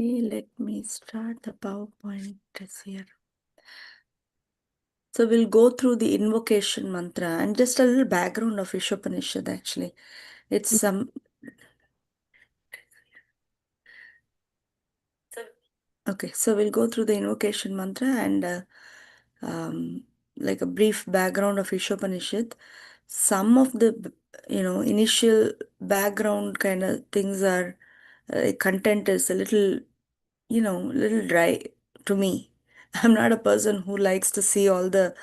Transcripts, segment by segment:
Okay, let me start the PowerPoint is here. So we'll go through the invocation mantra and just a little background of Ishopanishad actually. It's some okay, so we'll go through the invocation mantra and um, like a brief background of Ishopanishad. Some of the initial background kind of things are content is a little dry to me. I'm not a person who likes to see all the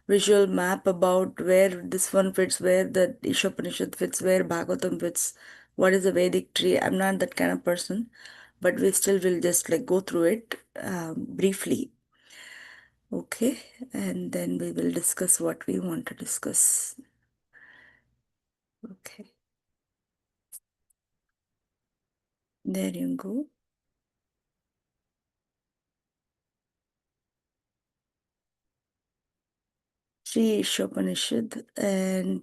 visual map about where this one fits, where the Ishopanishad fits, where Bhagavatam fits, what is the Vedic tree. I'm not that kind of person, but we still will just like go through it briefly. Okay, and then we will discuss what we want to discuss. Okay, there you go. Sri Ishopanishad, and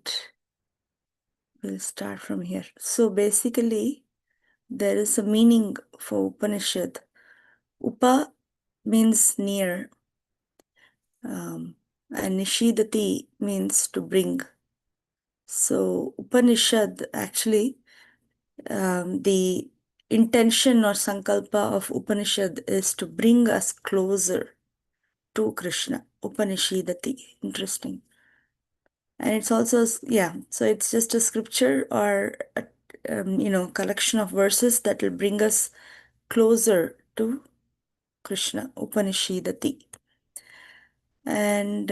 we'll start from here. So basically, there is a meaning for Upanishad. Upa means near, and Nishidati means to bring. So Upanishad actually, the intention or sankalpa of Upanishad is to bring us closer to Krishna. Upanishidati. Interesting. And it's also, yeah, so it's just a scripture or a collection of verses that will bring us closer to Krishna, Upanishidati. And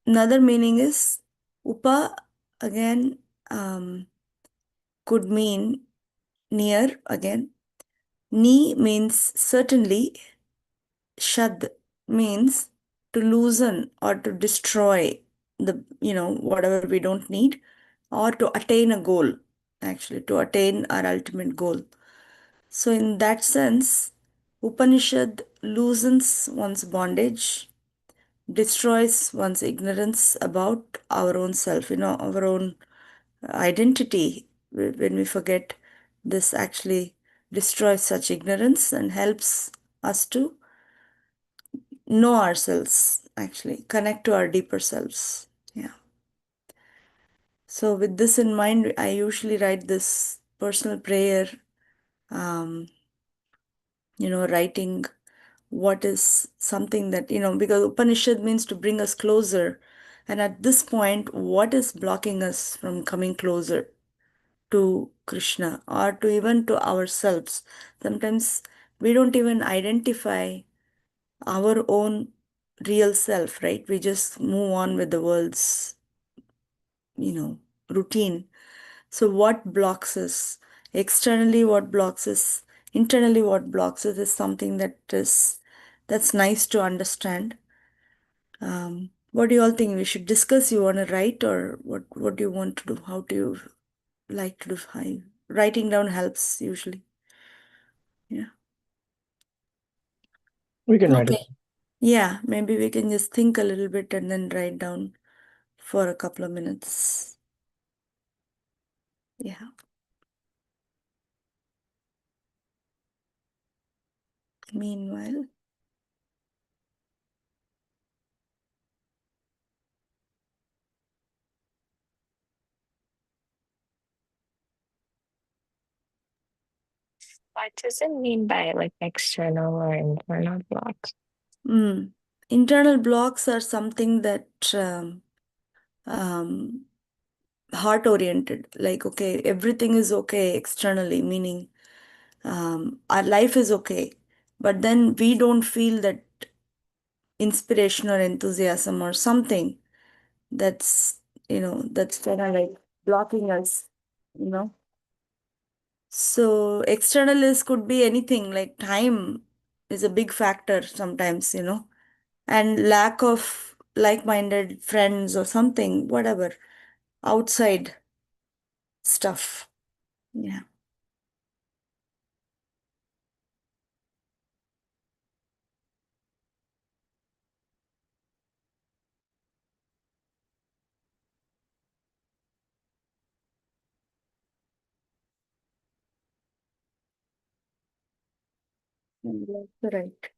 another meaning is Upa again could mean near again. Ni means certainly. Shad means to loosen or to destroy whatever we don't need, or to attain a goal, actually, to attain our ultimate goal. So, in that sense, Upanishad loosens one's bondage, destroys one's ignorance about our own self, our own identity. When we forget, this actually destroys such ignorance and helps us to know ourselves, actually, connect to our deeper selves. Yeah. So, with this in mind, I usually write this personal prayer, writing what is something that, because Upanishad means to bring us closer. And at this point, what is blocking us from coming closer to Krishna or to even to ourselves? Sometimes we don't even identify our own real self, right? We just move on with the world's, routine. So, what blocks us? Externally, what blocks us? Internally, what blocks us is something that's nice to understand. What do you all think we should discuss? You want to write, or what do you want to do? How do you like to do? Writing down helps usually. Yeah. We can write it. Okay. Yeah, maybe we can just think a little bit and then write down for a couple of minutes. Yeah. Meanwhile, What does it mean by like external or internal blocks? internal blocks are something that um, heart oriented. Like, okay, everything is okay externally, meaning our life is okay, but then we don't feel that inspiration or enthusiasm or something that's that's kind of like blocking us, you know. So external is could be anything, like time is a big factor sometimes, and lack of like-minded friends or something, whatever, outside stuff. Yeah. That's right.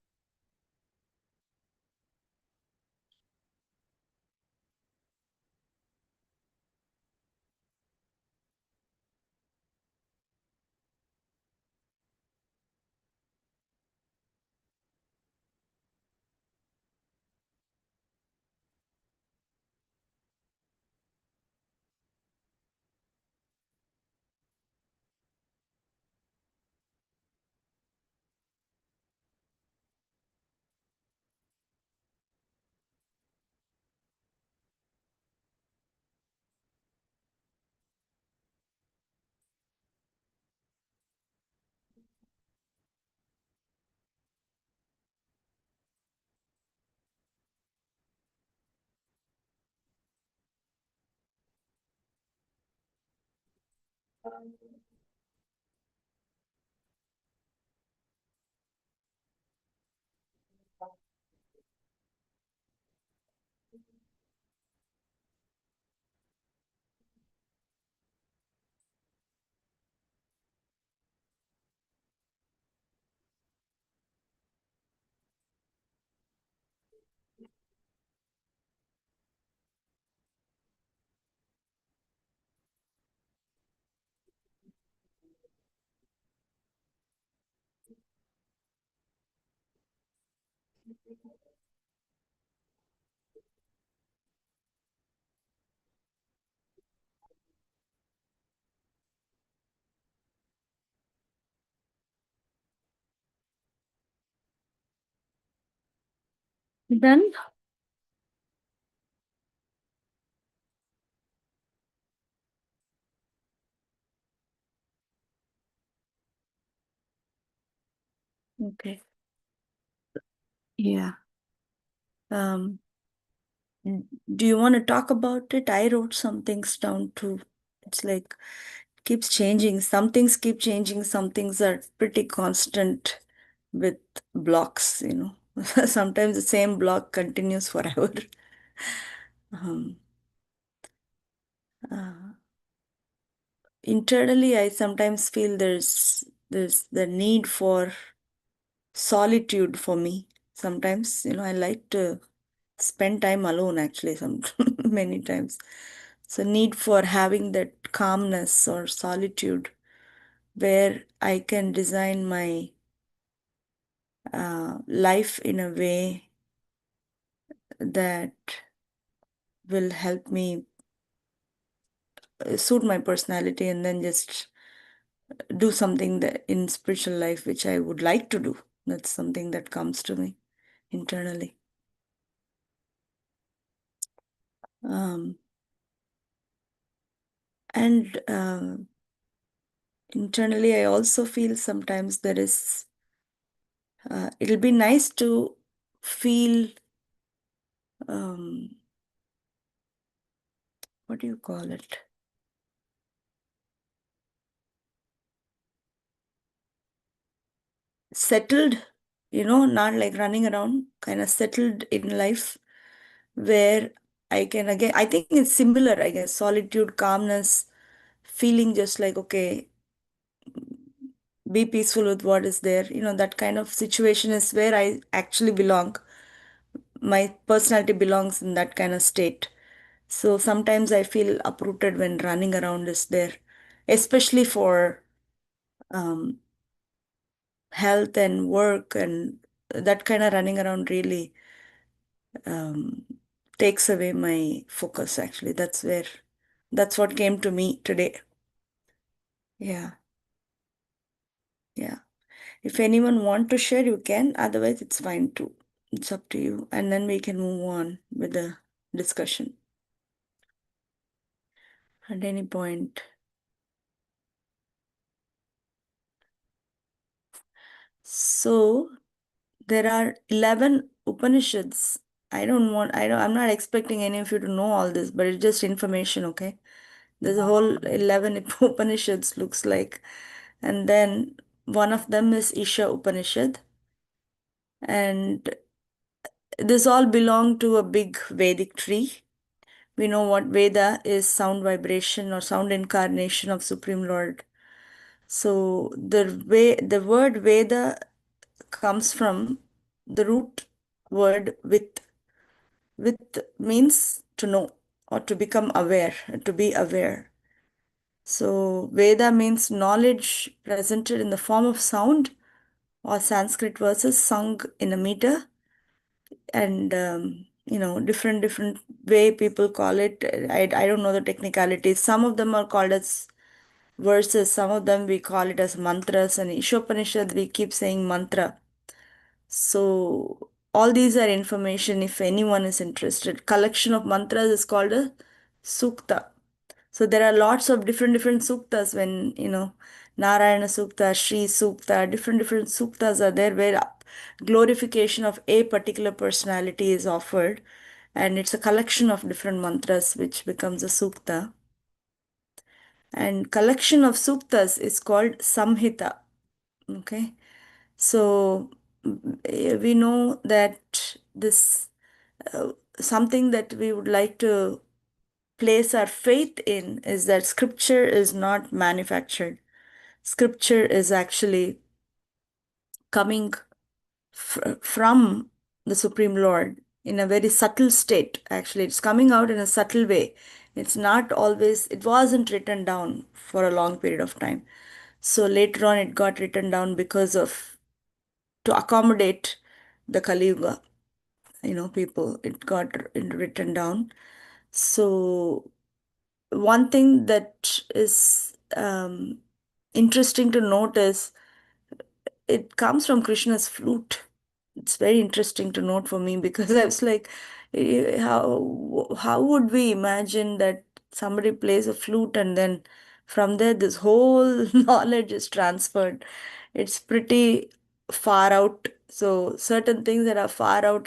Done? Okay. Yeah. Um, do you want to talk about it? I wrote some things down too. It's like keeps changing. Some things keep changing. Some things are pretty constant with blocks, you know. Sometimes the same block continues forever. Um, uh, Internally, I sometimes feel there's the need for solitude for me. Sometimes, I like to spend time alone actually some many times. So need for having that calmness or solitude where I can design my life in a way that will help me suit my personality and then just do something that in spiritual life which I would like to do. That's something that comes to me internally. Um, and Internally, I also feel sometimes it'll be nice to feel, um, what do you call it? Settled, not like running around, kind of settled in life where I can again, I think it's similar, I guess, solitude, calmness, feeling just like, okay, be peaceful with what is there. That kind of situation is where I actually belong. My personality belongs in that kind of state. So sometimes I feel uprooted when running around is there, especially for um, health and work, and that kind of running around really um, takes away my focus, actually. That's what came to me today. Yeah, yeah. If anyone want to share, you can. Otherwise, it's fine too. It's up to you. And then we can move on with the discussion at any point. So there are 11 Upanishads. I'm not expecting any of you to know all this, but it's just information, okay? There's a whole 11 Upanishads looks like. And then one of them is Isha Upanishad. And this all belong to a big Vedic tree. We know what Veda is: sound vibration or sound incarnation of Supreme Lord. So the word Veda comes from the root word with. With means to know or to become aware, to be aware. So Veda means knowledge presented in the form of sound or Sanskrit verses sung in a meter, and different way people call it. I don't know the technicalities. Some of them are called as verses, some of them we call it as mantras, and Ishopanishad we keep saying mantra. So all these are information if anyone is interested. Collection of mantras is called a sukta. So there are lots of different suktas when, Narayana Sukta, Shri Sukta, different suktas are there where glorification of a particular personality is offered. And it's a collection of different mantras which becomes a sukta. And collection of suktas is called samhita. Okay. So we know that this something that we would like to place our faith in is that scripture is not manufactured. Scripture is actually coming from the Supreme Lord in a very subtle state. Actually, it's coming out in a subtle way. It's not always, it wasn't written down for a long period of time. So later on, it got written down because of, to accommodate the Kali Yuga, people, it got written down. So one thing that is interesting to note is it comes from Krishna's flute. It's very interesting to note for me because I was like, how would we imagine that somebody plays a flute and then from there this whole knowledge is transferred? It's pretty far out. So certain things that are far out,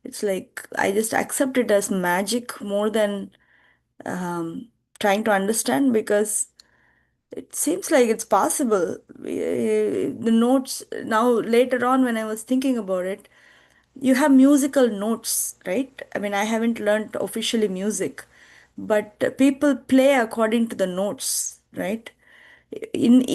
it's like I just accept it as magic more than um, trying to understand because it seems like it's possible. The notes now later on when I was thinking about it, you have musical notes, right? I mean, I haven't learned officially music, but people play according to the notes, right? In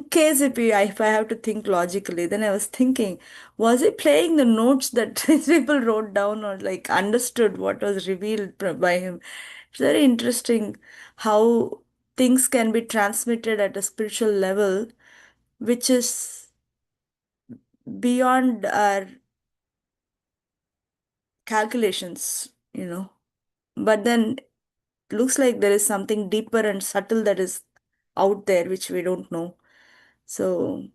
case if I have to think logically, then I was thinking, was he playing the notes that these people wrote down or like understood what was revealed by him? It's very interesting how things can be transmitted at a spiritual level, which is beyond our calculations, But then looks like there is something deeper and subtle that is out there which we don't know. So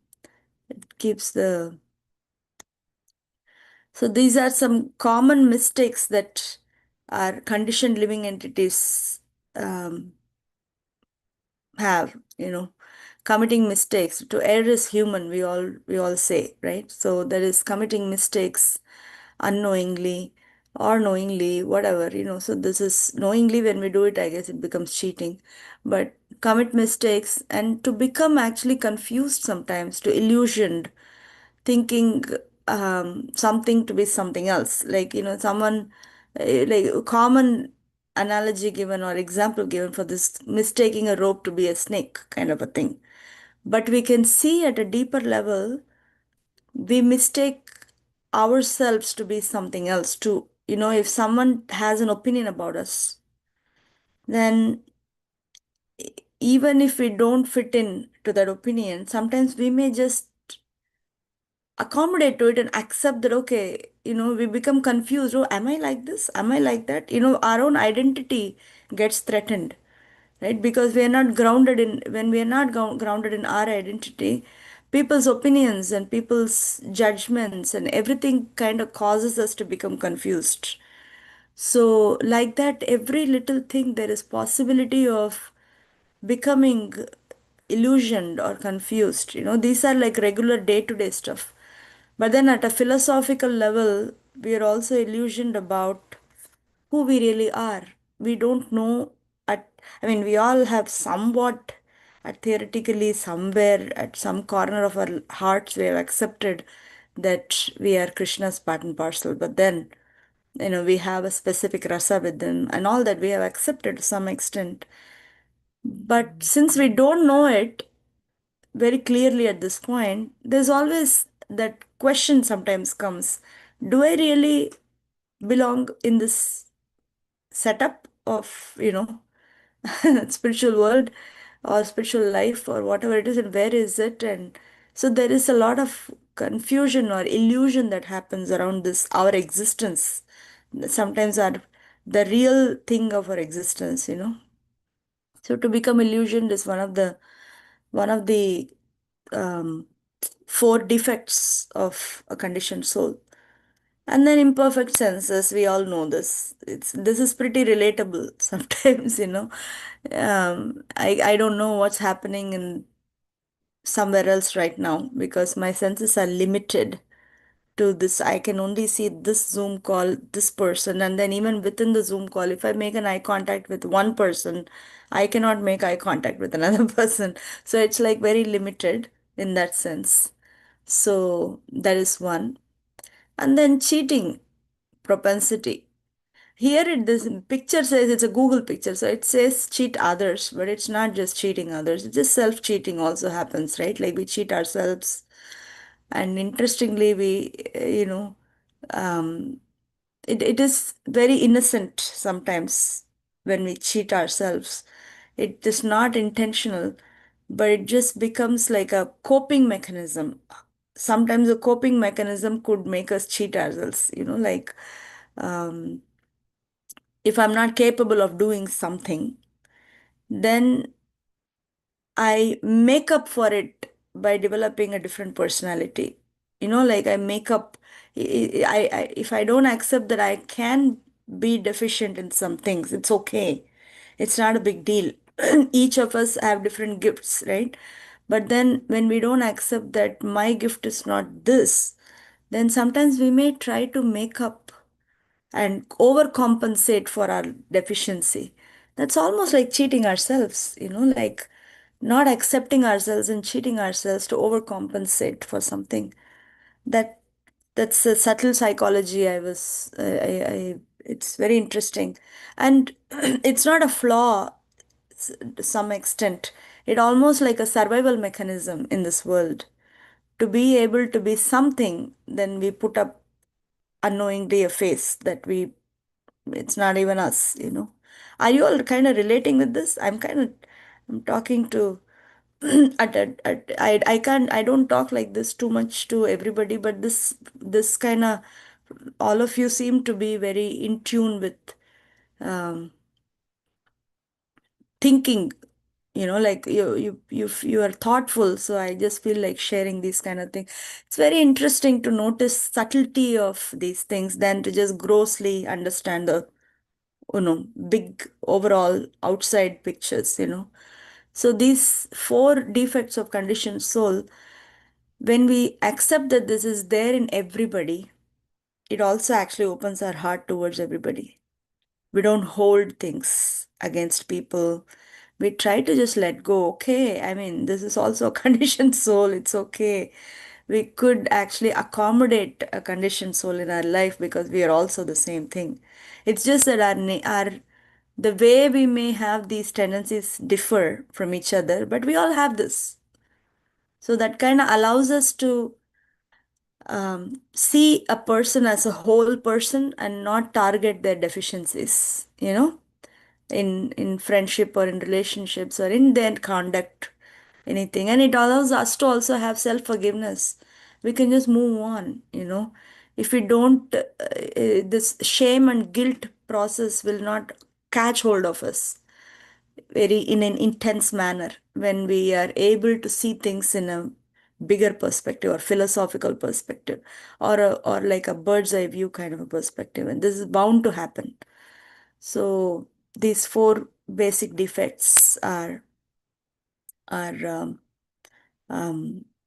it keeps the so these are some common mistakes that our conditioned living entities um, have, committing mistakes. To err is human, we all say, right? So there is committing mistakes unknowingly or knowingly, whatever, So this is knowingly when we do it, I guess it becomes cheating. But commit mistakes and to become actually confused sometimes, to illusioned, thinking something to be something else. Like, someone, like a common analogy given or example given for this mistaking a rope to be a snake kind of a thing. But we can see at a deeper level, we mistake ourselves to be something else too. If someone has an opinion about us, then even if we don't fit in to that opinion, sometimes we may just accommodate to it and accept that, okay, we become confused. Oh, am I like this? Am I like that? Our own identity gets threatened, right? Because we are not grounded in, when we are not grounded in our identity, people's opinions and people's judgments and everything kind of causes us to become confused. So, like that, every little thing, there is possibility of becoming illusioned or confused. These are like regular day-to-day stuff. But then at a philosophical level, we are also illusioned about who we really are. We don't know I mean, we all have somewhat theoretically somewhere at some corner of our hearts, we have accepted that we are Krishna's part and parcel. But then, we have a specific rasa with them and all that we have accepted to some extent. But since we don't know it very clearly at this point, there's always that question sometimes comes, do I really belong in this setup of, spiritual world or spiritual life or whatever it is, and where is it? And so there is a lot of confusion or illusion that happens around this, our existence. Sometimes the real thing of our existence. So to become illusioned is one of the um, four defects of a conditioned soul. And then imperfect senses, we all know this. This is pretty relatable sometimes. I don't know what's happening in somewhere else right now because my senses are limited to this. I can only see this Zoom call, this person, and then even within the Zoom call, if I make an eye contact with one person, I cannot make eye contact with another person. So it's like very limited in that sense. So that is one. And then cheating propensity. Here this picture says it's a Google picture, so it says cheat others, but it's not just cheating others. It's just self-cheating also happens, right? Like we cheat ourselves. And interestingly, um, it is very innocent sometimes when we cheat ourselves. It is not intentional, but it just becomes like a coping mechanism. Sometimes a coping mechanism could make us cheat ourselves, like um, if I'm not capable of doing something, then I make up for it by developing a different personality. Like I make up, if I don't accept that I can be deficient in some things, it's okay. It's not a big deal. Each of us have different gifts, right? But then when we don't accept that my gift is not this, then sometimes we may try to make up and overcompensate for our deficiency. That's almost like cheating ourselves, like not accepting ourselves and cheating ourselves to overcompensate for something. That that's a subtle psychology. It's very interesting, and it's not a flaw to some extent. It almost like a survival mechanism in this world. To be able to be something, then we put up unknowingly a face that it's not even us. Are you all kind of relating with this? I'm talking to I don't talk like this too much to everybody, but this kind of, all of you seem to be very in tune with um, thinking, like you are thoughtful. So I just feel like sharing these kind of things. It's very interesting to notice subtlety of these things than to just grossly understand the big overall outside pictures. So these four defects of conditioned soul, when we accept that this is there in everybody, it also actually opens our heart towards everybody. We don't hold things against people. We try to just let go. Okay, I mean, this is also a conditioned soul. It's okay. We could actually accommodate a conditioned soul in our life because we are also the same thing. It's just that our the way we may have these tendencies differ from each other, but we all have this. So that kind of allows us to see a person as a whole person and not target their deficiencies, in friendship or in relationships or in their conduct, anything. And it allows us to also have self-forgiveness. We can just move on. If we don't, this shame and guilt process will not catch hold of us very in an intense manner when we are able to see things in a bigger perspective or philosophical perspective or like a bird's eye view kind of a perspective, and this is bound to happen. So these four basic defects are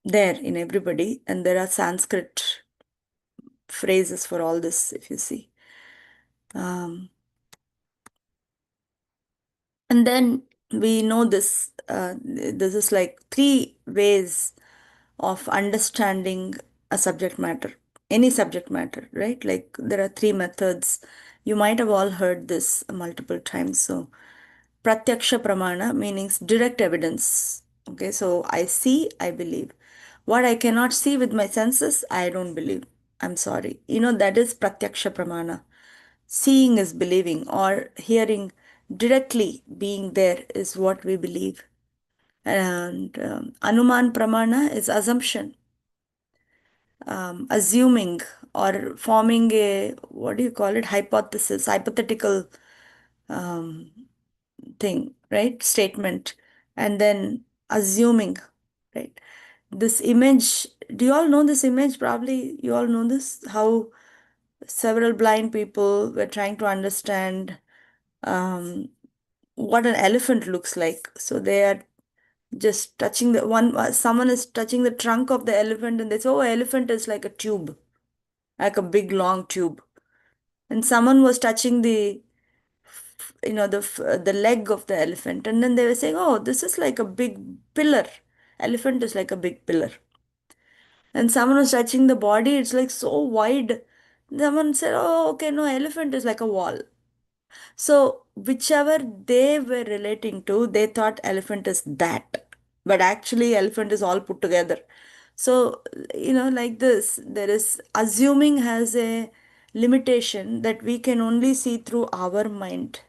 there in everybody, and there are Sanskrit phrases for all this if you see. um, and then we know this is like three ways of understanding a subject matter, any subject matter, right? Like there are three methods. You might have all heard this multiple times. So, pratyaksha pramana means direct evidence. Okay, so I see, I believe. What I cannot see with my senses, I don't believe. I'm sorry. That is pratyaksha pramana. Seeing is believing, or hearing directly being there is what we believe. And Anuman Pramana is assumption, assuming or forming a, what do you call it, hypothesis, hypothetical um, thing, right? Statement, and then assuming, right? This image, do you all know this image? Probably you all know this, how several blind people were trying to understand um, what an elephant looks like. So they are just touching the one, someone is touching the trunk of the elephant and they say, oh, elephant is like a tube, like a big long tube. And someone was touching the leg of the elephant. And then they were saying, oh, this is like a big pillar. Elephant is like a big pillar. And someone was touching the body, it's like so wide. Someone said, oh, okay, no, elephant is like a wall. So, whichever they were relating to, they thought elephant is that. But actually, elephant is all put together. So, like this, there is assuming has a limitation that we can only see through our mind,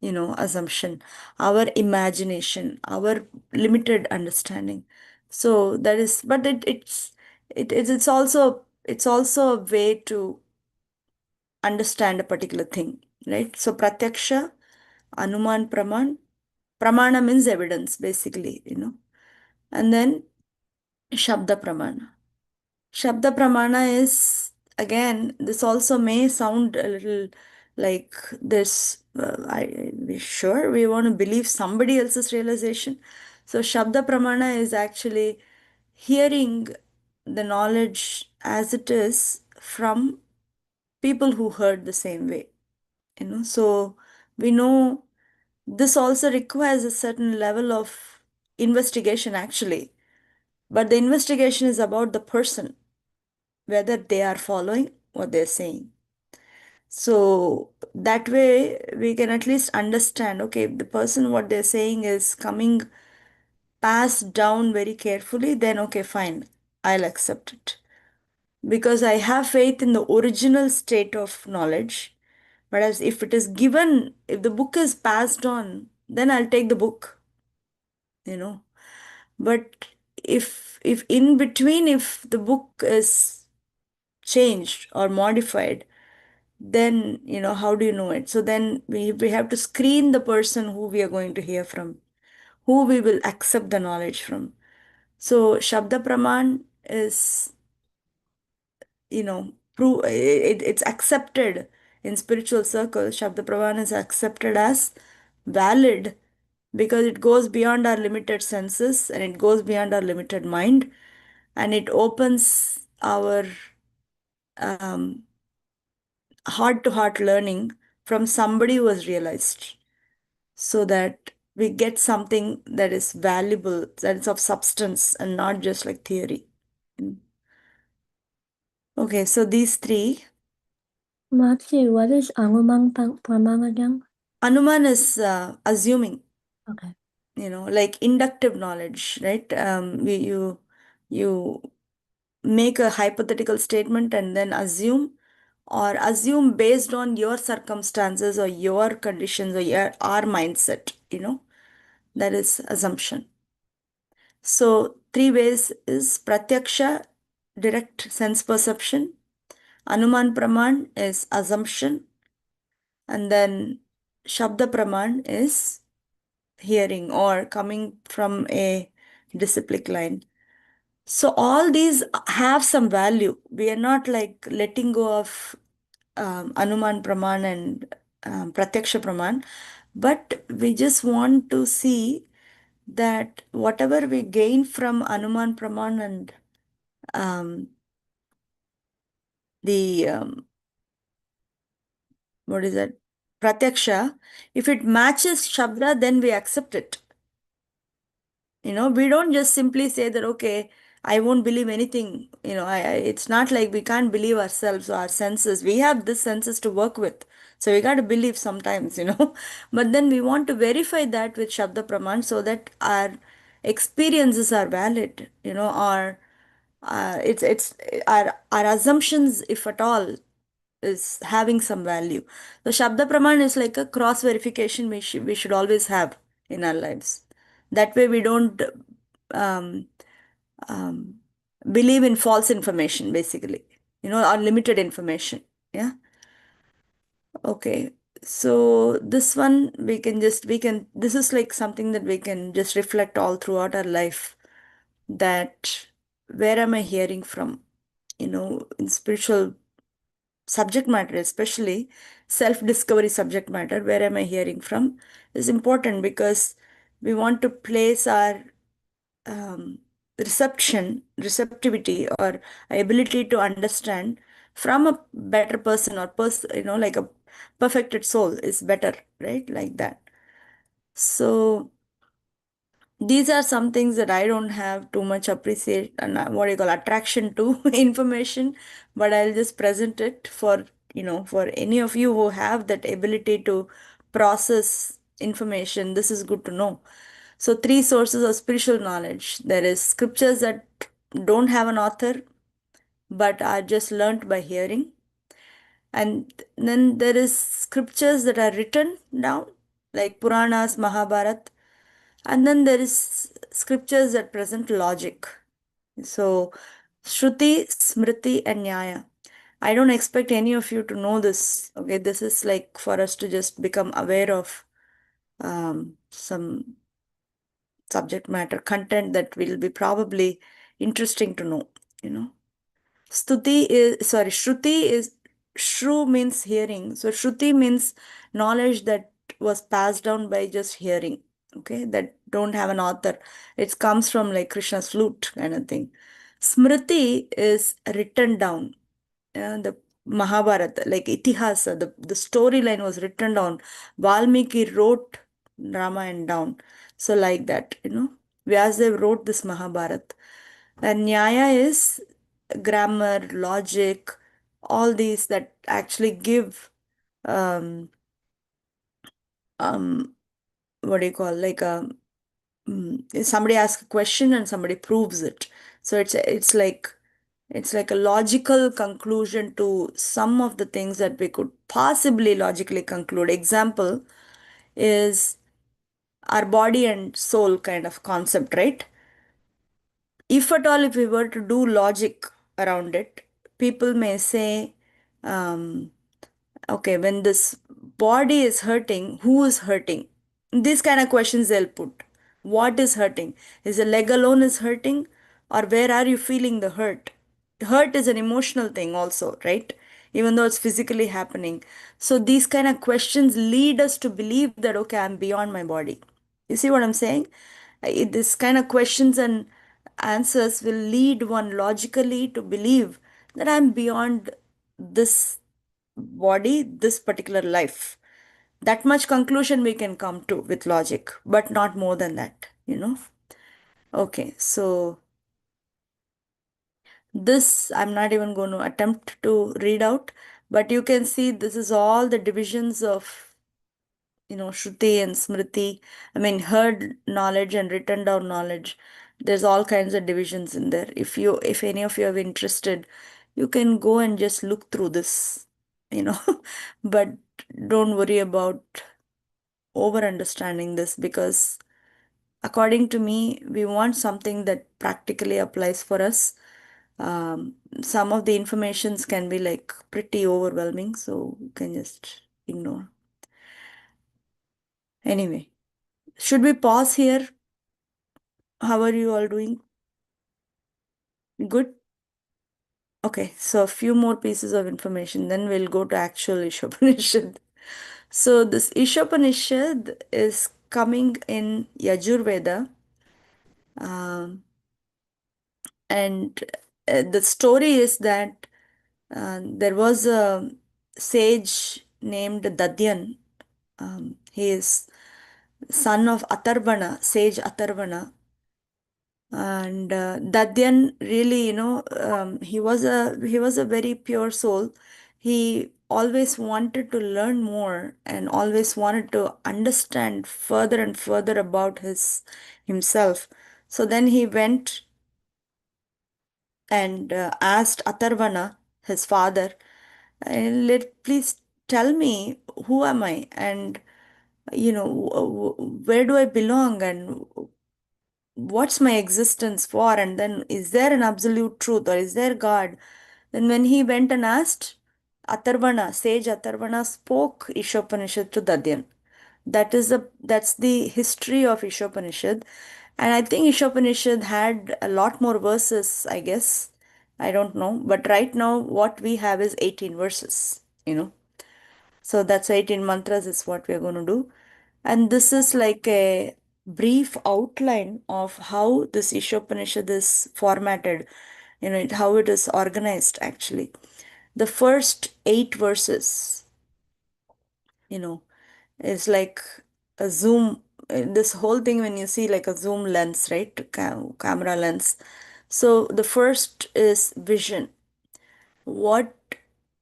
assumption, our imagination, our limited understanding. So that is, but it's also a way to understand a particular thing, right? So pratyaksha, anuman, pramana means evidence, basically, and then shabda pramana. Shabda pramana is, again, this also may sound a little like this. We sure we want to believe somebody else's realization. So, Shabda pramana is actually hearing the knowledge as it is from people who heard the same way. So we know this also requires a certain level of investigation, actually. But the investigation is about the person, whether they are following what they're saying. So that way we can at least understand, okay, if the person what they're saying is coming passed down very carefully, then okay, fine, I'll accept it. Because I have faith in the original state of knowledge. Whereas if it is given, if the book is passed on, then I'll take the book, you know. But if in between, if the book is changed or modified, then how do you know it? So then we have to screen the person who we are going to hear from, who we will accept the knowledge from. So Shabda Praman is, it's accepted in spiritual circles. Shabda Praman is accepted as valid because it goes beyond our limited senses and it goes beyond our limited mind, and it opens our um, heart to heart learning from somebody who has realized, so that we get something that is valuable, that is of substance and not just like theory. Mm. Okay, so these three. Matthew, what is Anumang Pramang again? Anuman is assuming, Okay. like inductive knowledge, right? You make a hypothetical statement and then assume, or assume based on your circumstances or your conditions or our mindset, that is assumption. So three ways is pratyaksha, direct sense perception, anuman praman is assumption, and then shabda praman is hearing or coming from a disciplic line. So all these have some value. We are not like letting go of Anuman Praman and Pratyaksha Praman, but we just want to see that whatever we gain from Anuman Praman and um, the what is that, Pratyaksha, if it matches Shabda, then we accept it. We don't just simply say that, okay, I won't believe anything. It's not like we can't believe ourselves or our senses. We have this senses to work with. So we got to believe sometimes. But then we want to verify that with Shabda Praman so that our experiences are valid, or it's our assumptions, if at all, is having some value. The Shabda Praman is like a cross verification we should always have in our lives. That way we don't um, um, believe in false information, basically, or limited information. Yeah. Okay. So this one this is like something that we can just reflect all throughout our life, that where am I hearing from? In spiritual subject matter, especially self-discovery subject matter, where am I hearing from is important, because we want to place our receptivity or ability to understand from a better person, or like a perfected soul is better, right? Like that. So these are some things that I don't have too much appreciate and what you call attraction to information, but I'll just present it for, for any of you who have that ability to process information. This is good to know. So three sources of spiritual knowledge. There is scriptures that don't have an author, but are just learnt by hearing. And then there is scriptures that are written down, like Puranas, Mahabharat, and then there is scriptures that present logic. So, Shruti, Smriti, and Nyaya. I don't expect any of you to know this. Okay, this is like for us to just become aware of some subject matter content that will be probably interesting to know. You know, Shruti is Shru means hearing. So Shruti means knowledge that was passed down by just hearing. Okay, that don't have an author. It comes from like Krishna's flute kind of thing. Smriti is written down. The Mahabharata, like Itihasa, the storyline was written down. Valmiki wrote Ramayana down. So like that, Vyasadeva wrote this Mahabharata. And Nyaya is grammar, logic, all these that actually give um, um, what do you call, like somebody asks a question and somebody proves it. So it's like a logical conclusion to some of the things that we could possibly logically conclude. Example is our body and soul kind of concept, right? If at all, if we were to do logic around it, people may say, um, okay, when this body is hurting, who is hurting? These kind of questions they'll put. What is hurting? Is the leg alone is hurting? Or where are you feeling the hurt? Hurt is an emotional thing also, right? Even though it's physically happening. So these kind of questions lead us to believe that, okay, I'm beyond my body. You see what I'm saying? This kind of questions and answers will lead one logically to believe that I'm beyond this body, this particular life. That much conclusion we can come to with logic, but not more than that. Okay, so this I'm not even going to attempt to read out, but you can see this is all the divisions of Shruti and Smriti. I mean, heard knowledge and written down knowledge. There's all kinds of divisions in there. If any of you are interested, you can go and just look through this, you know, but don't worry about over understanding this, because according to me, we want something that practically applies for us. Some of the informations can be like pretty overwhelming, so you can just ignore. Anyway, should we pause here? How are you all doing? Good? Okay, so a few more pieces of information, then we'll go to actual Ishopanishad. So this Ishopanishad is coming in Yajurveda, um, and the story is that there was a sage named Dadyan. He is son of Atharvana, sage Atharvana. And Dadyan really, he was a very pure soul. He always wanted to learn more and always wanted to understand further and further about himself. So then he went and asked Atharvana, his father, please tell me, who am I? And, where do I belong? And what's my existence for? And then, is there an absolute truth or is there God? Then when he went and asked, sage Atharvana spoke Ishopanishad to Dadyan. That's the history of Ishopanishad. And I think Ishopanishad had a lot more verses, I guess. I don't know. But right now, what we have is 18 verses. So that's 18 mantras is what we're going to do. And this is like a brief outline of how this Ishopanishad is formatted, how it is organized actually. The first 8 verses, you know, is like a zoom. This whole thing, when you see like a zoom lens, right? Camera lens. So the first is vision. What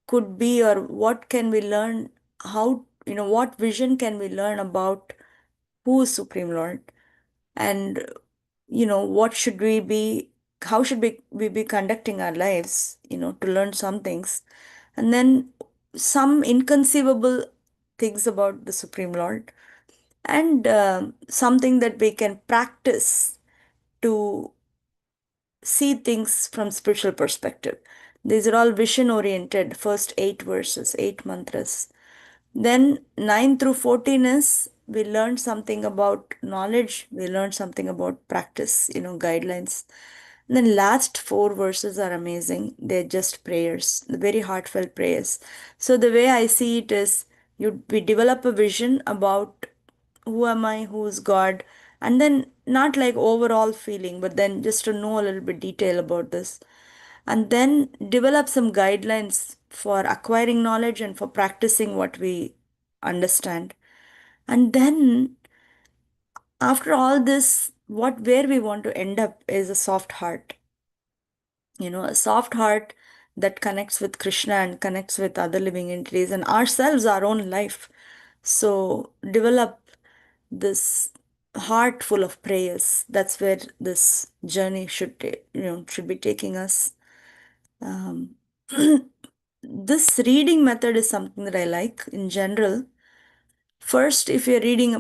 could be, or what can we learn? How, what vision can we learn about who is Supreme Lord? And, what should we be, how should we be conducting our lives, to learn some things. And then some inconceivable things about the Supreme Lord, and something that we can practice to see things from spiritual perspective. These are all vision oriented, first 8 verses, 8 mantras. Then 9 through 14 is we learned something about knowledge, we learned something about practice, guidelines. And then last 4 verses are amazing. They're just prayers, very heartfelt prayers. So the way I see it is, we develop a vision about who am I, who's God, and then not like overall feeling, but then just to know a little bit detail about this, and then develop some guidelines for acquiring knowledge and for practicing what we understand. And then after all this, where we want to end up is a soft heart. A soft heart that connects with Krishna and connects with other living entities and ourselves, our own life. So develop this heart full of prayers. That's where this journey should be taking us. Um, this reading method is something that I like in general. First, if you're reading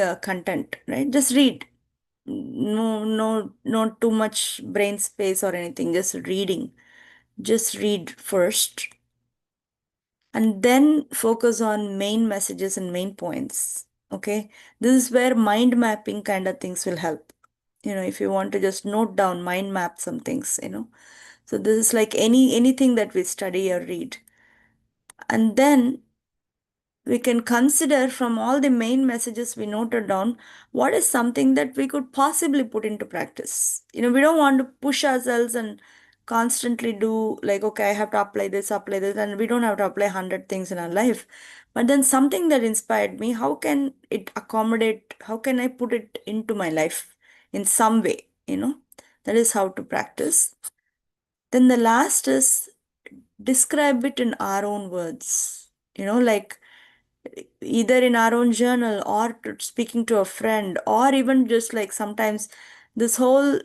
a content, right? Just read. No, no, not too much brain space or anything. Just reading. Just read first, and then focus on main messages and main points. Okay, this is where mind mapping kind of things will help. If you want to just note down, mind map some things. So this is like anything that we study or read. And then we can consider from all the main messages we noted down, what is something that we could possibly put into practice. We don't want to push ourselves and constantly do like, okay, I have to apply this, and we don't have to apply 100 things in our life. But then something that inspired me, how can it accommodate, how can I put it into my life in some way? That is how to practice. Then the last is describe it in our own words, like either in our own journal or speaking to a friend, or even just like sometimes this whole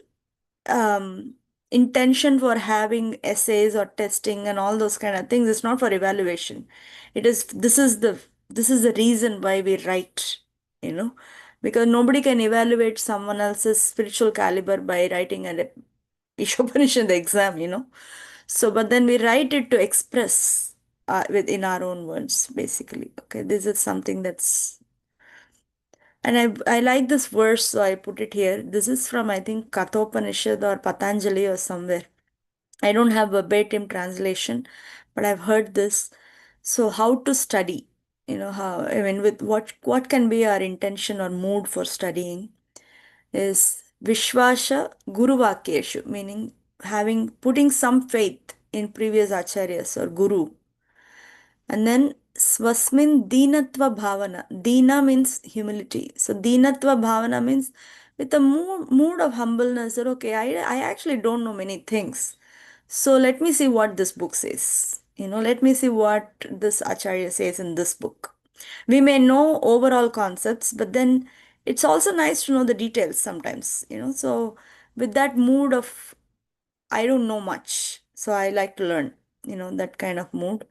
intention for having essays or testing and all those kind of things is not for evaluation. This is the reason why we write, you know because nobody can evaluate someone else's spiritual caliber by writing an Ishopanishad exam. So, but then we write it to express within our own words, basically. Okay, this is something that's, and I like this verse, so I put it here. This is from, I think, Kathopanishad or Patanjali or somewhere. I don't have a verbatim translation, but I've heard this. So, how to study? How, I mean, with what can be our intention or mood for studying is Vishwasha Guru Vakyeshu, meaning putting some faith in previous acharyas or guru. And then Swasmin Dinatva Bhavana. Dina means humility. So Dinatva Bhavana means with a mood of humbleness that, okay, I actually don't know many things. So let me see what this book says. Let me see what this Acharya says in this book. We may know overall concepts, but then it's also nice to know the details sometimes, So with that mood of I don't know much, so I like to learn, that kind of mood.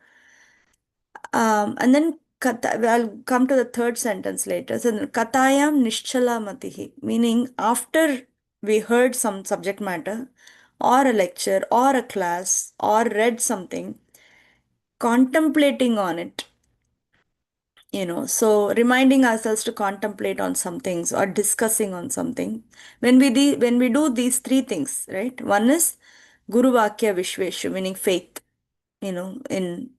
And then I'll come to the third sentence later. So Katayam Nishchala Matihi, meaning after we heard some subject matter or a lecture or a class or read something, contemplating on it, so reminding ourselves to contemplate on some things or discussing on something. When we do these three things, right? One is Guru Vakya Vishveshu, meaning faith, in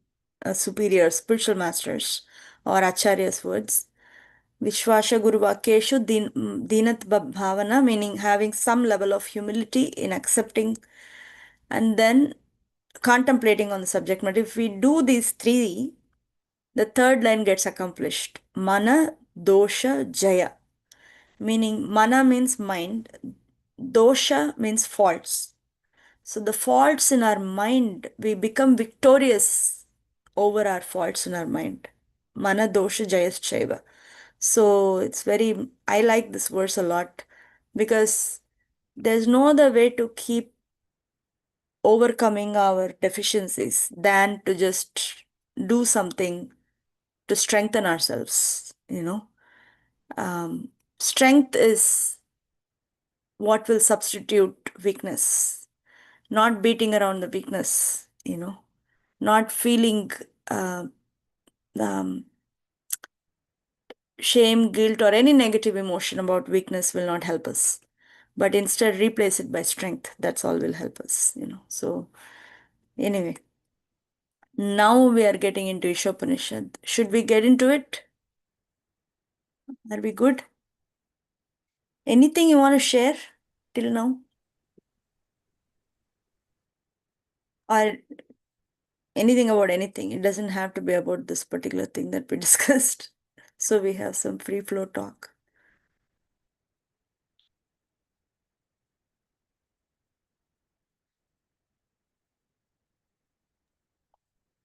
superior spiritual masters or Acharya's words. Vishwasha Guru Vakyeshu Dinat Bhavana, meaning having some level of humility in accepting and then contemplating on the subject matter. If we do these three, the third line gets accomplished. Mana Dosha Jaya, meaning mana means mind, dosha means faults. So the faults in our mind, we become victorious over our faults in our mind. Mana dosha jayaschaiva. So it's I like this verse a lot because there's no other way to keep overcoming our deficiencies than to just do something to strengthen ourselves. Um, Strength is what will substitute weakness, not beating around the weakness, not feeling uh, um, shame, guilt, or any negative emotion about weakness will not help us, but instead replace it by strength. That's all will help us. So, anyway, now we are getting into Ishopanishad. Should we get into it? Are we good? Anything you want to share till now? Or anything about anything? It doesn't have to be about this particular thing that we discussed. So we have some free flow talk.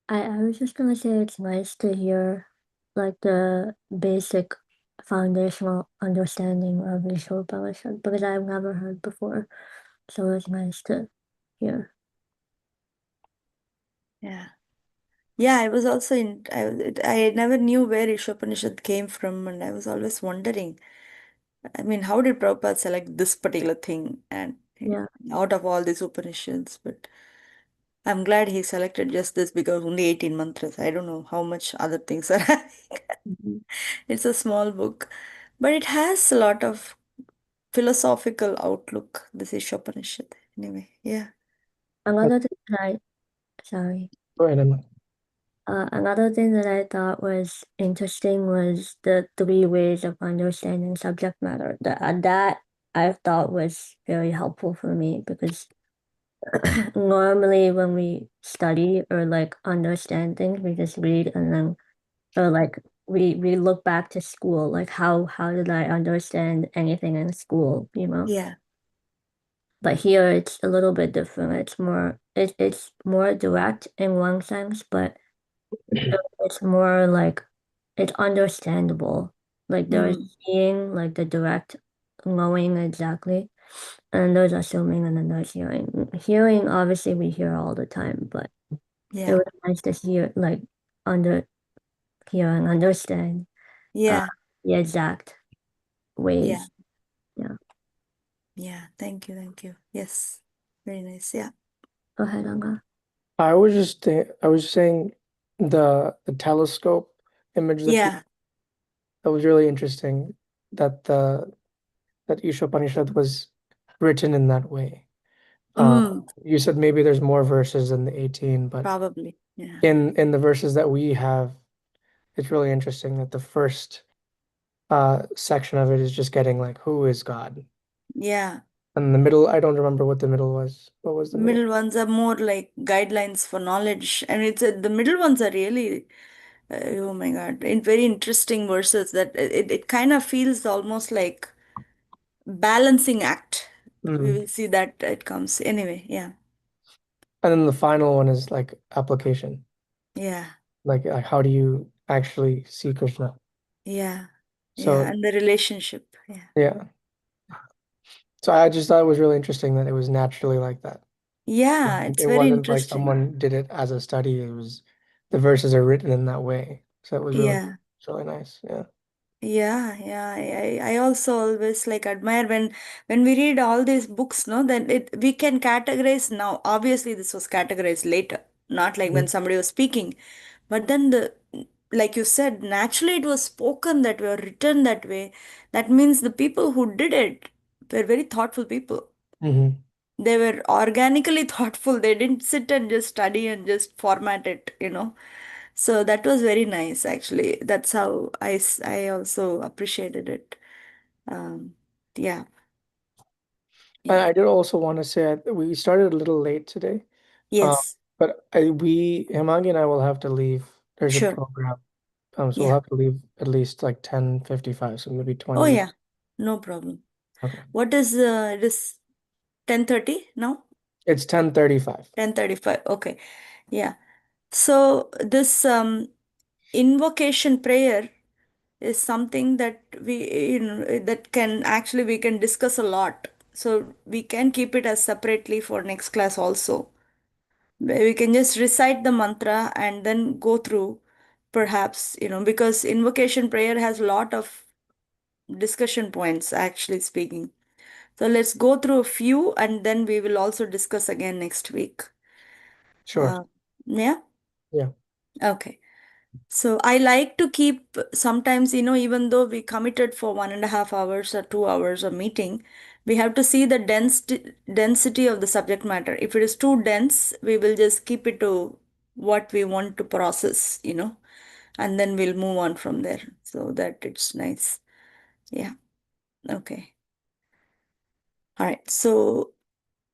I was just gonna say it's nice to hear like the basic foundational understanding of Vishnu Upanishad because I've never heard before. So it's nice to hear. Yeah. Yeah, I was also I never knew where Ishopanishad came from, and I was always wondering. I mean, how did Prabhupada select this particular thing and Yeah. out of all these Upanishads? But I'm glad he selected just this because only 18 mantras. I don't know how much other things are. Mhm. It's a small book, but it has a lot of philosophical outlook, this Ishopanishad. Anyway, yeah. Another thing that sorry. Go ahead, Emma. Another thing that I thought was interesting was the three ways of understanding subject matter. That I thought was very helpful for me because normally when we study or like understand things, we just read and then or like we look back to school, like how did I understand anything in school, you know? Yeah. But here it's a little bit different. It's more direct in one sense, but it's more like it's understandable. Like there's Mm. seeing, like the direct knowing exactly, and there's assuming and then there's hearing. Hearing, obviously, we hear all the time, but it Yeah. was nice to hear, like, under hear and understand uh, Yeah. the exact Yeah. ways. Yeah. Yeah. Thank you. Thank you. Yes. Very nice. Yeah. Go ahead, Anga. I was saying the telescope image Yeah. that was really interesting that that Ishopanishad was written in that way. Mm. You said maybe there's more verses than the 18, but Probably. Yeah. in the verses that we have, it's really interesting that the first section of it is just getting like who is God? Yeah. And the middle, I don't remember what the middle was. What was the middle? Middle ones are more like guidelines for knowledge. And the middle ones are really, oh my God, very interesting verses that it kind of feels almost like balancing act. We Mm. will see that it comes. Anyway, yeah. And then the final one is like application. Yeah. Like how do you actually see Krishna? Yeah. Yeah, So and the relationship. Yeah. yeah. So I just thought it was really interesting that it was naturally like that. Yeah, it's It very wasn't like interesting. someone did it as a study. It was the verses are written in that way. So it was Yeah. really nice. Yeah. Yeah. I also always like admire when we read all these books, no, then we can categorize now. Obviously, this was categorized later, not like when Mhm. somebody was speaking. But then like you said, naturally it was spoken that way or written that way. That means the people who did it were very thoughtful people. Mhm. They were organically thoughtful. They didn't sit and just study and just format it. So that was very nice, actually. That's how I also appreciated it. Um, yeah, And yeah. I did also want to say we started a little late today. Um, Yes, but Himangi and I will have to leave. There's a sure. program. So we'll Yeah. have to leave at least like 10:55, so maybe Oh, 20 minutes. yeah. No problem. Okay. What is it is 10:30 now? It's 10:35. 10:35. Okay. Yeah. So this invocation prayer is something that that can actually we can discuss a lot. So we can keep it as separately for next class also. Where we can just recite the mantra and then go through, perhaps, because invocation prayer has a lot of discussion points, actually speaking. So let's go through a few and then we will also discuss again next week. Sure. Uh, yeah. Yeah. Okay. So I like to keep sometimes, even though we committed for 1.5 hours or 2 hours of meeting, we have to see the density of the subject matter. If it is too dense, we will just keep it to what we want to process, and then we'll move on from there so that it's nice. Yeah. Okay. All right. So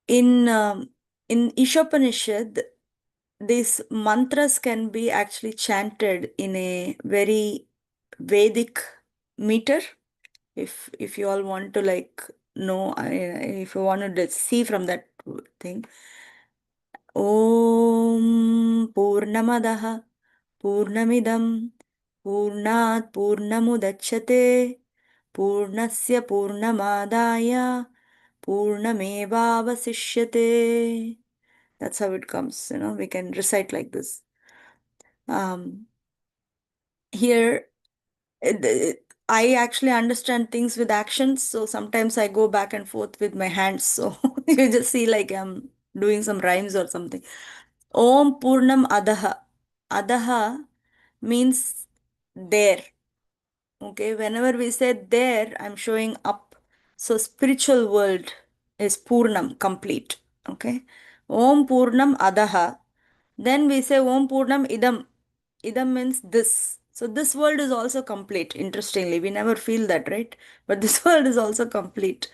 in Ishopanishad, these mantras can be actually chanted in a very Vedic meter. If you all want to like know, if you want to see from that thing, Om Purnamadah Purnamidam Purnat Purnamudachyate Purnasya Purnamadaya Purnamevavasishyate. That's how it comes, we can recite like this. Um, here, I actually understand things with actions, so sometimes I go back and forth with my hands. So you just see like I'm doing some rhymes or something. Om Purnam Adaha. Adaha means there. Okay, whenever we say there, I'm showing up. So spiritual world is Purnam, complete. Okay. Om Purnam Adaha. Then we say Om Purnam Idam. Idam means this. So this world is also complete. Interestingly, we never feel that, right? But this world is also complete.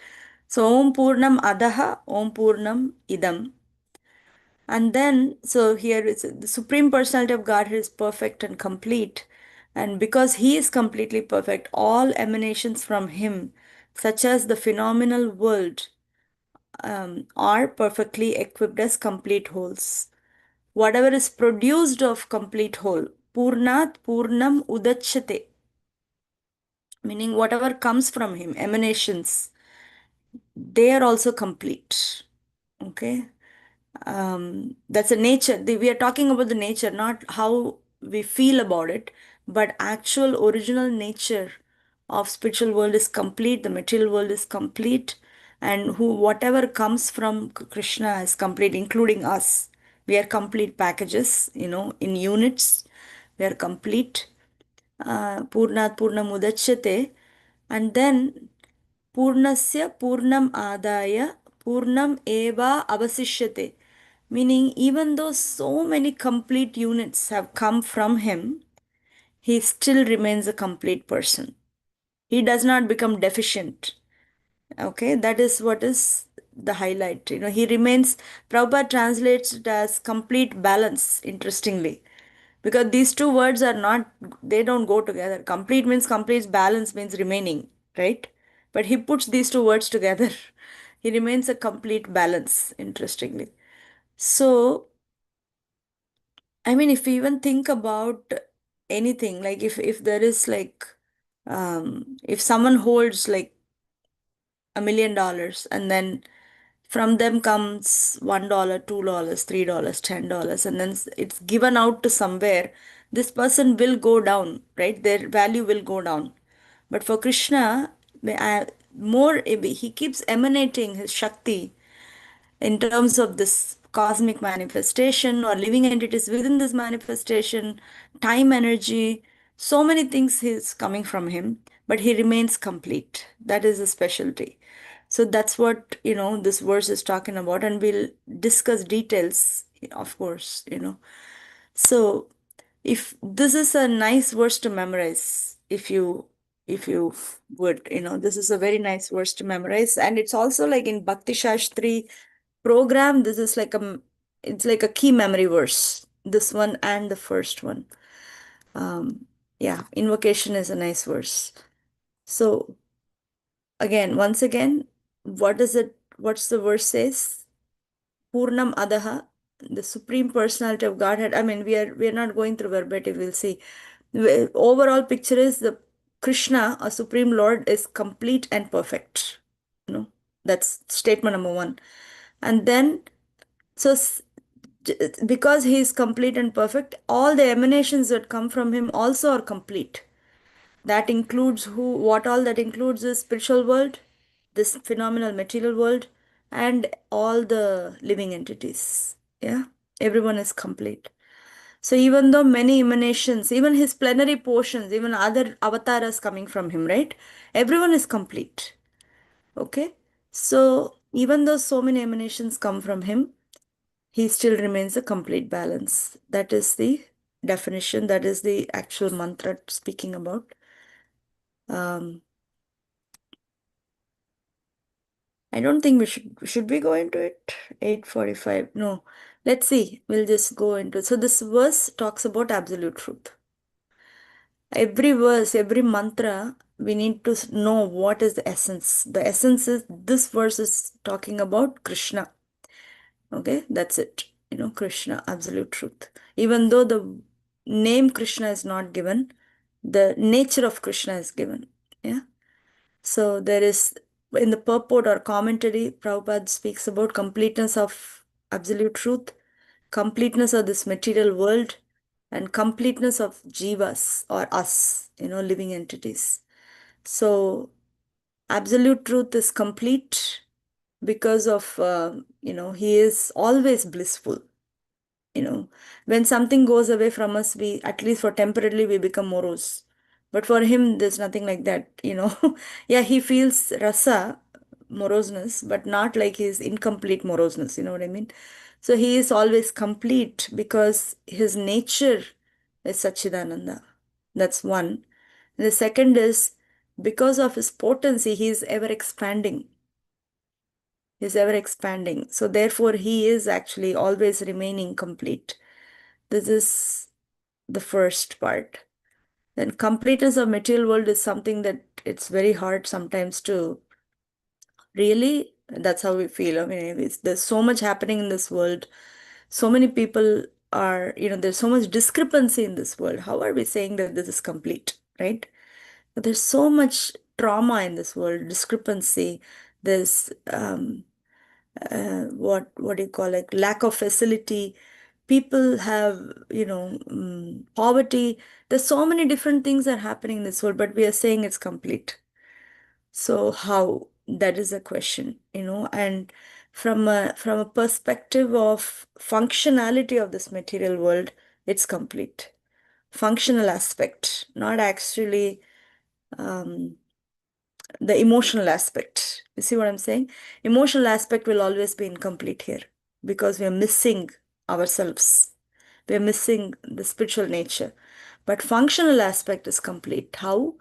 So Om Purnam Adaha, Om Purnam Idam. And then, so here is the Supreme Personality of Godhead is perfect and complete. And because He is completely perfect, all emanations from Him, such as the phenomenal world, are perfectly equipped as complete wholes. Whatever is produced of complete whole, Purnat Purnam Udachyate, meaning whatever comes from Him, emanations, they are also complete. Okay. That's a nature. We are talking about the nature, not how we feel about it, but actual original nature of spiritual world is complete. The material world is complete, and whatever comes from Krishna is complete, including us. We are complete packages, in units. We are complete. Purnat Purnamudachyate, and then Purnasya Purnam Adaya Purnam Eva Avasishyate. Meaning, even though so many complete units have come from him, he still remains a complete person. He does not become deficient. Okay, that is what is the highlight. He remains, Prabhupada translates it as complete balance, interestingly. Because these two words are not, they don't go together. Complete means complete, balance means remaining, right? But he puts these two words together. He remains a complete balance, interestingly. So, I mean, if we even think about anything, like if there is like If someone holds like $1 million and then from them comes $1, $2, $3, $10, and then it's given out to somewhere, this person will go down, right? Their value will go down. But for Krishna, more he keeps emanating his Shakti in terms of this cosmic manifestation or living entities within this manifestation, time, energy, so many things is coming from him, but he remains complete. That is a specialty. So that's what, this verse is talking about, and we'll discuss details, of course, So if this is a nice verse to memorize, if you would, this is a very nice verse to memorize. And it's also like in Bhakti Sastri program, this is like it's like a key memory verse, this one and the first one. Yeah, invocation is a nice verse. So once again, what's the verse says? Purnam Adaha, the Supreme Personality of Godhead. I mean, we are not going through verbatim, we'll see. The overall picture is the Krishna, a Supreme Lord, is complete and perfect. That's statement number one. And then, so because he is complete and perfect, all the emanations that come from him also are complete. That includes what all that includes is spiritual world, this phenomenal material world, and all the living entities. Yeah, everyone is complete. So even though many emanations, even his plenary portions, even other avatars coming from him, right? Everyone is complete. Okay. So even though so many emanations come from him, he still remains a complete balance. That is the definition. That is the actual mantra speaking about. I don't think should we go into it? 8:45. No. Let's see. We'll just go into it. So this verse talks about absolute truth. Every verse, every mantra, we need to know what is the essence. The essence is this verse is talking about Krishna. Okay, that's it. Krishna, absolute truth. Even though the name Krishna is not given, the nature of Krishna is given. Yeah. So there is, in the purport or commentary, Prabhupada speaks about completeness of absolute truth, completeness of this material world, and completeness of jivas or us, living entities. So absolute truth is complete because of, he is always blissful. When something goes away from us, we, at least for temporarily, we become morose. But for him, there's nothing like that, Yeah, he feels rasa, moroseness, but not like his incomplete moroseness, you know what I mean? So he is always complete because his nature is Sachidananda. That's one. And the second is because of his potency, he is ever expanding. He's ever expanding. So therefore, he is actually always remaining complete. This is the first part. Then completeness of material world is something that it's very hard sometimes to really, that's how we feel. I mean, there's so much happening in this world. So many people are, there's so much discrepancy in this world. How are we saying that this is complete, right? But there's so much trauma in this world, discrepancy. There's what do you call it, lack of facility. People have, poverty. There's so many different things are happening in this world, but we are saying it's complete. So how? That is a question, and from a perspective of functionality of this material world, it's complete. Functional aspect, not actually the emotional aspect. You see what I'm saying? Emotional aspect will always be incomplete here because we are missing ourselves. We are missing the spiritual nature. But functional aspect is complete. How?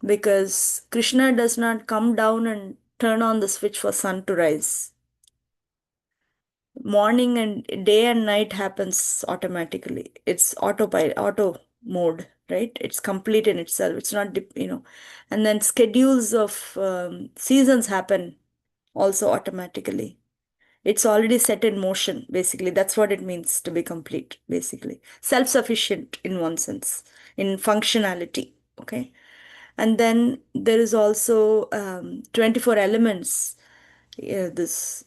Because Krishna does not come down and turn on the switch for sun to rise. Morning and day and night happens automatically. It's autopilot, auto mode, right? It's complete in itself. It's not, and then schedules of seasons happen also automatically. It's already set in motion, basically. That's what it means to be complete, basically. Self-sufficient in one sense, in functionality, okay? And then there is also 24 elements. This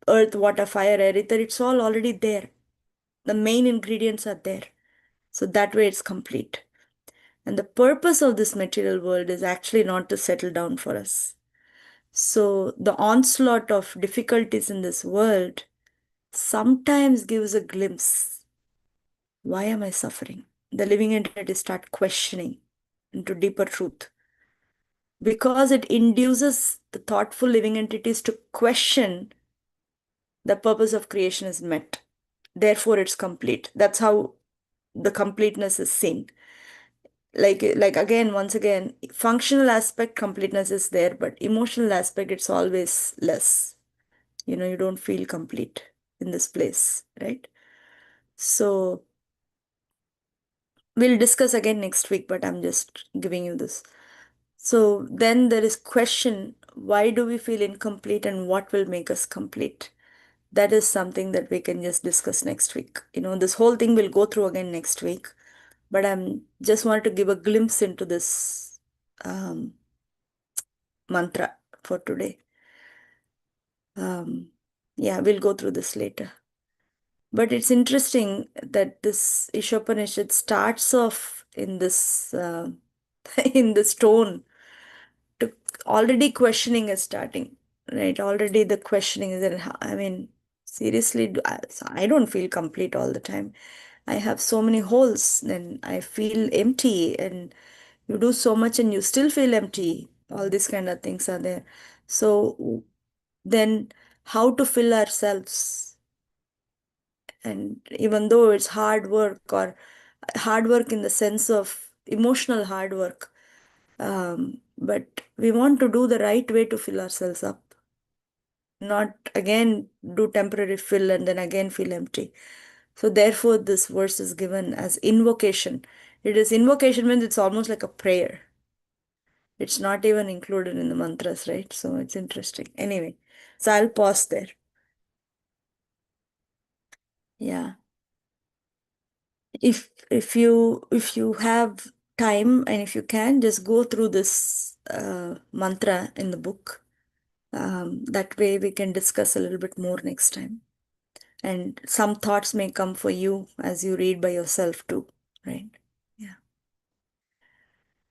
earth, water, fire, air, ether, it's all already there. The main ingredients are there. So that way it's complete. And the purpose of this material world is actually not to settle down for us. So the onslaught of difficulties in this world sometimes gives a glimpse. Why am I suffering? The living entity start questioning into deeper truth. Because it induces the thoughtful living entities to question, the purpose of creation is met. Therefore, it's complete. That's how the completeness is seen. Like again, once again, functional aspect completeness is there, but emotional aspect, it's always less. You don't feel complete in this place, right? So we'll discuss again next week, but I'm just giving you this. So then there is question, why do we feel incomplete and what will make us complete? That is something that we can just discuss next week. This whole thing will go through again next week, but I'm just wanted to give a glimpse into this um, mantra for today. Yeah, we'll go through this later. But it's interesting that this Ishopanishad starts off in this in this tone. To already questioning is starting, right? Already the questioning is that, I mean, seriously, I don't feel complete all the time. I have so many holes, then I feel empty, and you do so much and you still feel empty. All these kind of things are there. So then how to fill ourselves? And even though it's hard work, or hard work in the sense of emotional hard work, but we want to do the right way to fill ourselves up, not again do temporary fill and then again feel empty. So therefore, this verse is given as invocation. It is invocation means it's almost like a prayer. It's not even included in the mantras, right? So it's interesting. Anyway, so I'll pause there. Yeah. If you have time and if you can, just go through this mantra in the book. That way we can discuss a little bit more next time. And some thoughts may come for you as you read by yourself too, right? Yeah.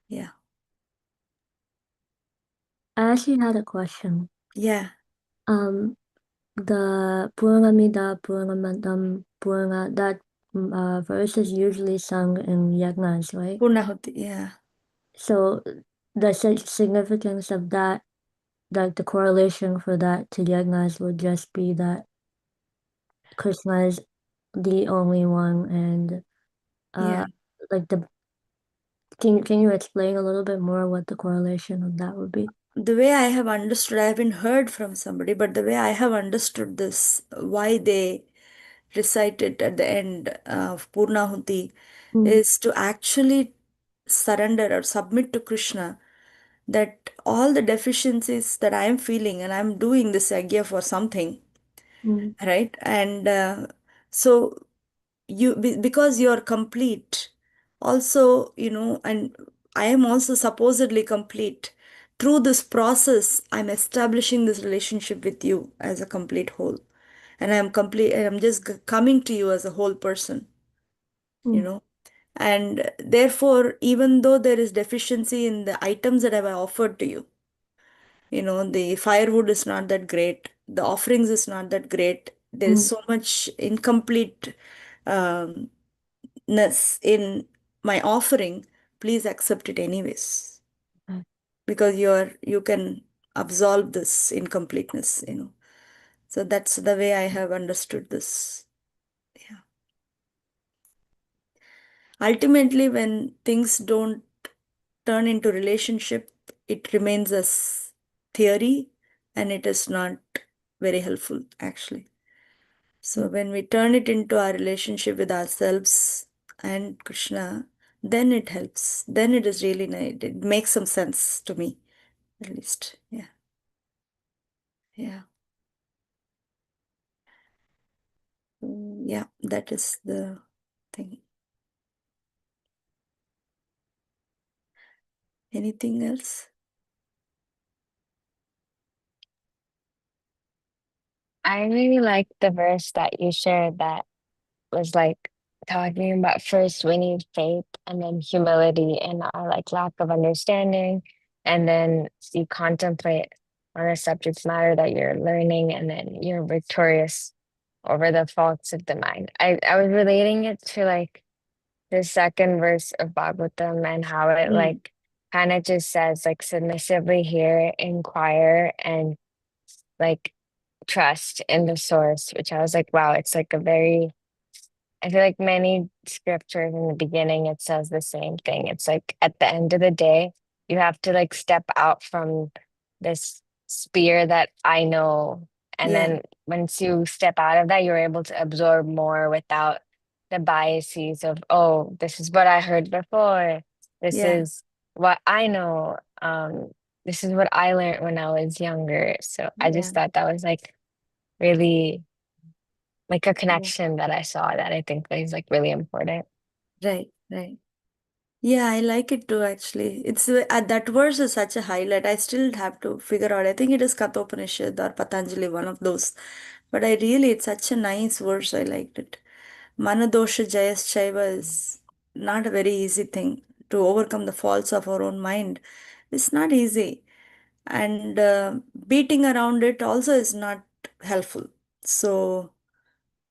Yeah. I actually had a question. Yeah. The Puranamida, Puranamadam, Purana, that verse is usually sung in yagnas, right? Purnahuti. Yeah. So the significance of that, like the correlation for that to yagnas would just be that Krishna is the only one, and Yeah. like can you explain a little bit more what the correlation of that would be? The way I have understood, I haven't heard from somebody, but the way I have understood this, why they recite it at the end of Purnahuti is to actually surrender or submit to Krishna that all the deficiencies that I am feeling, and I'm doing this yagya for something, Mm, right? And so because you're complete, also, and I am also supposedly complete. Through this process, I'm establishing this relationship with you as a complete whole. And I'm complete, and I'm just coming to you as a whole person, you mm, know. And therefore, even though there is deficiency in the items that I've offered to you, the firewood is not that great, the offerings is not that great, there is mm, so much incomplete um, ness in my offering, please accept it anyways, okay. because you can absolve this incompleteness. So that's the way I have understood this. Yeah. Ultimately, when things don't turn into relationship, it remains as theory, and it is not very helpful actually. So when we turn it into our relationship with ourselves and Krishna, then it helps. Then it is really nice. It makes some sense to me, at least. Yeah. Yeah. Yeah, that is the thing. Anything else? I really like the verse that you shared that was like talking about first we need faith and then humility and our like lack of understanding. And then you contemplate on a subject matter that you're learning and then you're victorious over the faults of the mind. I was relating it to like the second verse of Bhagavatam and how it Mm. like kind of just says like submissively hear, inquire, and like trust in the source, which I was like, wow, it's like a very, I feel like many scriptures in the beginning, it says the same thing. It's like at the end of the day, you have to like step out from this sphere that I know. And Yeah, then once you step out of that, you're able to absorb more without the biases of, oh, this is what I heard before. This yeah, is what I know. This is what I learned when I was younger. So I yeah, just thought that was like really like a yeah. connection that I saw that I think is like really important. Right, right. Yeah, I like it too, actually. It's that verse is such a highlight. I still have to figure out. I think it is Kathopanishad or Patanjali, one of those. But it's such a nice verse. I liked it. Manadosha Jayaschaiva is not a very easy thing to overcome the faults of our own mind. It's not easy. And beating around it also is not helpful. So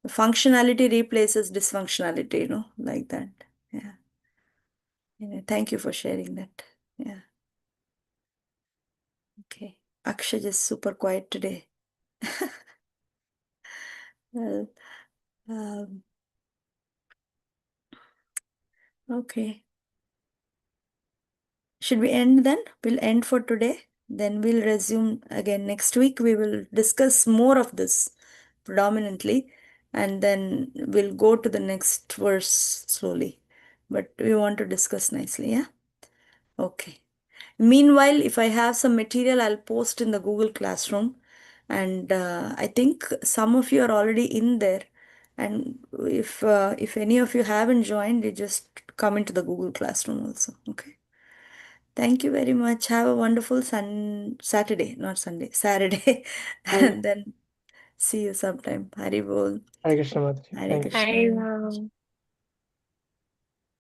functionality replaces dysfunctionality, like that. Yeah. Thank you for sharing that. Yeah. Okay. Akshaj is super quiet today. Well, um, okay. Should we end then? We'll end for today. Then we'll resume again next week. We will discuss more of this predominantly, and then we'll go to the next verse slowly. But we want to discuss nicely, yeah? Okay. Meanwhile, if I have some material, I'll post in the Google Classroom. And I think some of you are already in there. And if any of you haven't joined, you just come into the Google Classroom also. Okay. Thank you very much. Have a wonderful Saturday, not Sunday, Saturday. Hare And then see you sometime. Hari Bol. Krishna Mataji. Hare Thank you. I Krishna. know.